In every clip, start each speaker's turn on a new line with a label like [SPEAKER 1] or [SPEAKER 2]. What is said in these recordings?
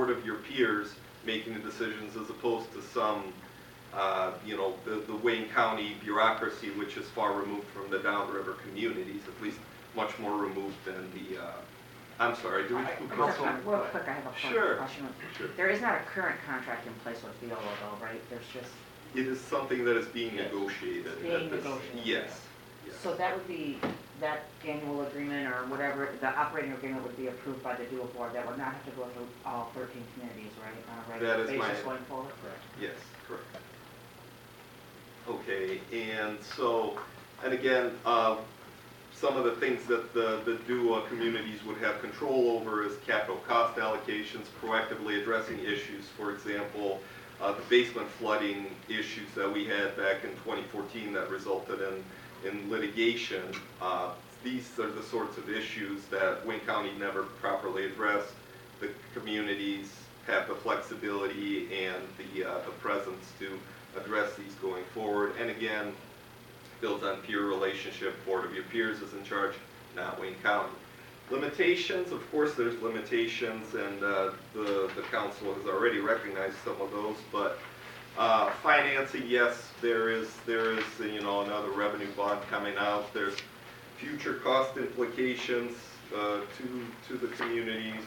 [SPEAKER 1] board of your peers making the decisions as opposed to some, you know, the Wayne County bureaucracy, which is far removed from the downriver communities, at least much more removed than the, I'm sorry, do we?
[SPEAKER 2] Real quick, I have a
[SPEAKER 1] Sure.
[SPEAKER 2] question.
[SPEAKER 1] Sure.
[SPEAKER 2] There is not a current contract in place with Veola though, right? There's just...
[SPEAKER 1] It is something that is being negotiated.
[SPEAKER 2] Being negotiated.
[SPEAKER 1] Yes. Yes.
[SPEAKER 2] So that would be, that annual agreement or whatever, the operating agreement would be approved by the dual board. That would not have to go through all 13 communities, right? On a regular basis going forward?
[SPEAKER 1] Correct. Yes, correct. Okay, and so, and again, some of the things that the DUA communities would have control over is capital cost allocations, proactively addressing issues. For example, the basement flooding issues that we had back in 2014 that resulted in litigation. These are the sorts of issues that Wayne County never properly addressed. The communities have the flexibility and the presence to address these going forward. And again, builds on peer relationship. Board of your peers is in charge, not Wayne County. Limitations, of course there's limitations, and the council has already recognized some of those, but financing, yes, there is you know, another revenue bond coming out. There's future cost implications to the communities,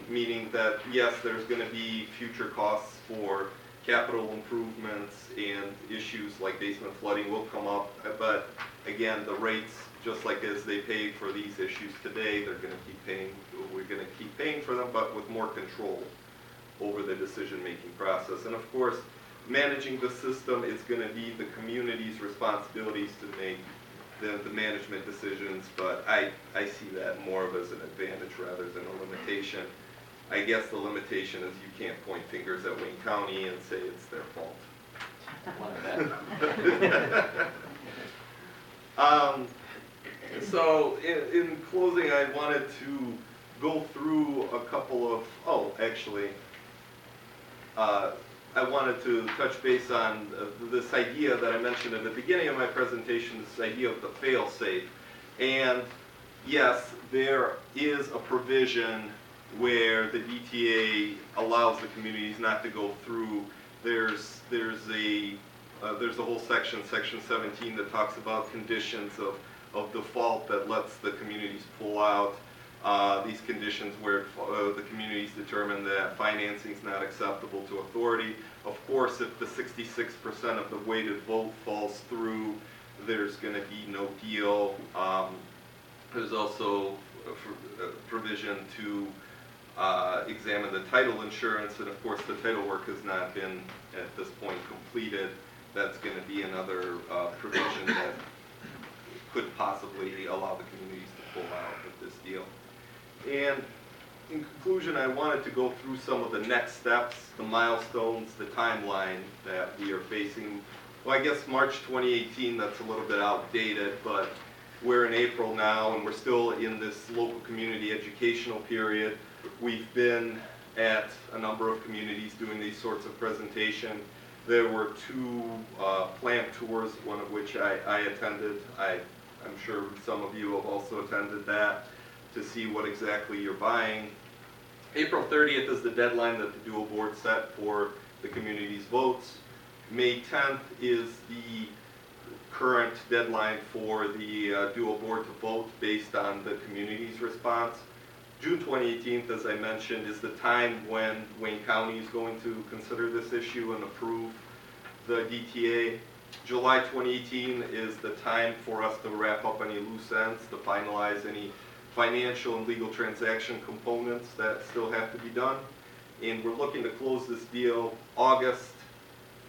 [SPEAKER 1] meaning that yes, there's going to be future costs for capital improvements, and issues like basement flooding will come up, but again, the rates, just like as they pay for these issues today, they're going to keep paying, we're going to keep paying for them, but with more control over the decision-making process. And of course, managing the system is going to be the community's responsibilities to make the management decisions, but I see that more of as an advantage rather than a limitation. I guess the limitation is you can't point fingers at Wayne County and say it's their fault. So in closing, I wanted to go through a couple of, I wanted to touch base on this idea that I mentioned at the beginning of my presentation, this idea of the fail-safe. And yes, there is a provision where the DTA allows the communities not to go through. There's a whole section 17, that talks about conditions of default that lets the communities pull out. These conditions where the communities determine that financing is not acceptable to authority. Of course, if the 66% of the weighted vote falls through, there's going to be no deal. There's also a provision to examine the title insurance, and of course the title work has not been at this point completed. That's going to be another provision that could possibly allow the communities to pull out of this deal. And in conclusion, I wanted to go through some of the next steps, the milestones, the timeline that we are facing. Well, I guess March 2018, that's a little bit outdated, but we're in April now and we're still in this local community educational period. We've been at a number of communities doing these sorts of presentations. There were two plant tours, one of which I attended. I'm sure some of you have also attended that to see what exactly you're buying. April 30th is the deadline that the dual board set for the community's votes. May 10th is the current deadline for the dual board to vote based on the community's response. June 2018, as I mentioned, is the time when Wayne County is going to consider this issue and approve the DTA. July 2018 is the time for us to wrap up any loose ends, to finalize any financial and legal transaction components that still have to be done. And we're looking to close this deal August,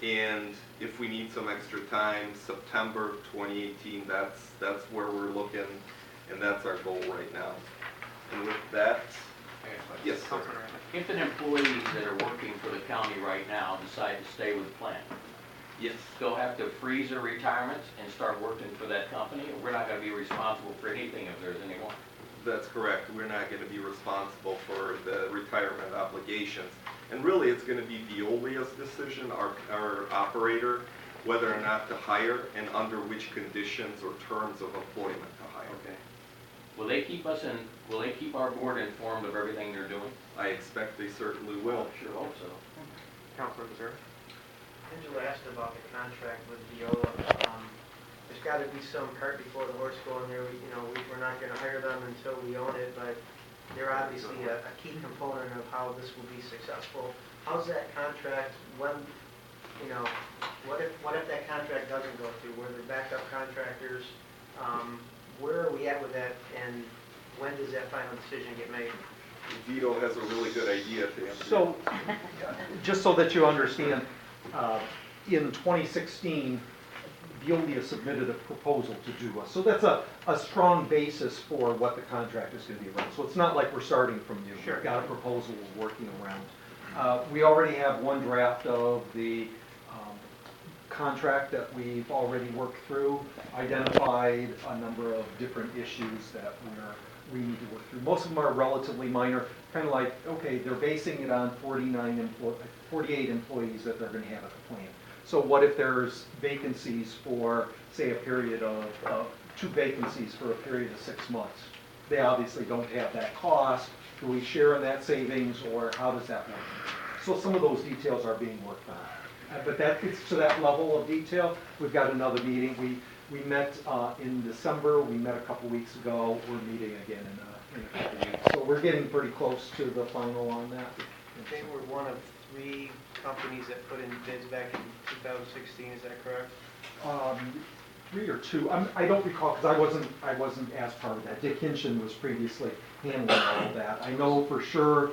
[SPEAKER 1] and if we need some extra time, September 2018, that's where we're looking, and that's our goal right now. And with that, yes, sir.
[SPEAKER 3] If an employee that are working for the county right now decide to stay with the plant,
[SPEAKER 1] yes,
[SPEAKER 3] they'll have to freeze their retirement and start working for that company? We're not going to be responsible for anything if there's any more.
[SPEAKER 1] That's correct. We're not going to be responsible for the retirement obligations. And really, it's going to be Veolia's decision, our operator, whether or not to hire and under which conditions or terms of employment to hire.
[SPEAKER 3] Okay. Will they keep our board informed of everything they're doing?
[SPEAKER 1] I expect they certainly will.
[SPEAKER 3] Sure hope so.
[SPEAKER 4] Counselor Missouri?
[SPEAKER 5] Angela asked about the contract with Viola. There's got to be some cart before the horse going there. We're not going to hire them until we own it, but they're obviously a key component of how this will be successful. How's that contract, what if that contract doesn't go through? Where the backup contractors, where are we at with that, and when does that final decision get made?
[SPEAKER 1] Vito has a really good idea to answer.
[SPEAKER 4] So, just so that you understand, in 2016, Veolia submitted a proposal to do us. So that's a strong basis for what the contract is going to be around. So it's not like we're starting from new.
[SPEAKER 5] Sure.
[SPEAKER 4] We've got a proposal we're working around. We already have one draft of the contract that we've already worked through, identified a number of different issues that we need to work through. Most of them are relatively minor, kind of like, okay, they're basing it on 48 employees that they're going to have at the plant. So what if there's vacancies for, say, a period of 2 vacancies for a period of 6 months? They obviously don't have that cost. Do we share in that savings, or how does that work? So some of those details are being worked on. But that gets to that level of detail. We've got another meeting. We met in December. We met a couple weeks ago. We're meeting again in a couple weeks. So we're getting pretty close to the final on that.
[SPEAKER 5] They were one of 3 companies that put in bids back in 2016, is that correct?
[SPEAKER 4] 3 or 2. I don't recall, because I wasn't as part of that. Dick Hinchin was previously handling all of that. I know for sure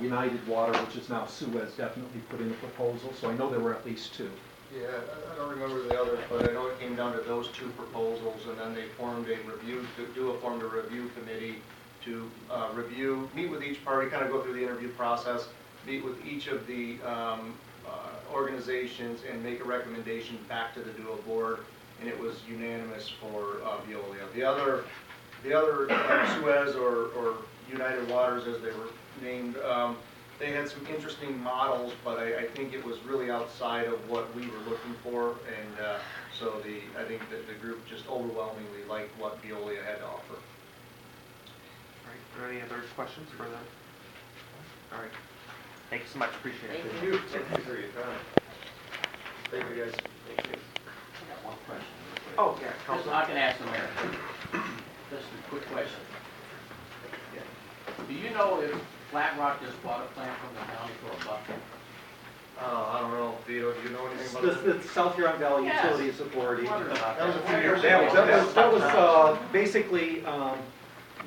[SPEAKER 4] United Water, which is now Suez, definitely put in a proposal, so I know there were at least 2.
[SPEAKER 6] Yeah, I don't remember the others, but I know it came down to those 2 proposals, and then they formed a review committee to meet with each party, kind of go through the interview process, meet with each of the organizations, and make a recommendation back to the dual board, and it was unanimous for Veolia. The other Suez or United Waters, as they were named, they had some interesting models, but I think it was really outside of what we were looking for, and so I think that the group just overwhelmingly liked what Veolia had to offer.
[SPEAKER 4] All right, are there any other questions for them? All right. Thank you so much, appreciate it.
[SPEAKER 3] Thank you.
[SPEAKER 1] Thank you for your time.
[SPEAKER 6] Thank you, guys.
[SPEAKER 3] Thank you. I got one question. real quick.
[SPEAKER 4] Oh, yeah,
[SPEAKER 3] Just,
[SPEAKER 4] Councilor.
[SPEAKER 3] I can ask the mayor. Just a quick question. Do you know if Flat Rock just bought a plant from the county for $1?
[SPEAKER 6] I don't know, Vito, do you know anything about that?
[SPEAKER 4] The South Huron Valley
[SPEAKER 3] Yes.
[SPEAKER 4] Utilities Authority.
[SPEAKER 3] Wondered about
[SPEAKER 6] That was a
[SPEAKER 3] that.
[SPEAKER 6] few years
[SPEAKER 4] That was basically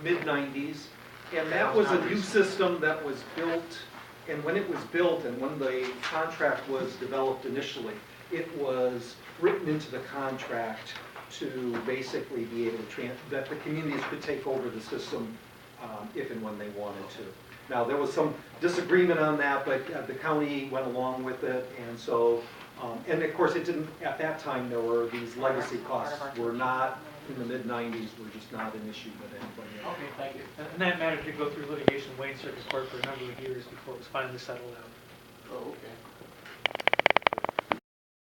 [SPEAKER 4] mid-90s, and that was a new system that was built, and when it was built and when the contract was developed initially, it was written into the contract to basically be able to, that the communities could take over the system if and when they wanted to. Now, there was some disagreement on that, but the county went along with it, and so, and of course, it didn't, at that time, there were these legacy costs were not, in the mid-90s, were just not an issue with anybody else.
[SPEAKER 3] Okay, thank you.
[SPEAKER 7] And that matter did go through litigation in Wayne Circuit Court for a number of years before it was finally settled out.
[SPEAKER 3] Oh, okay.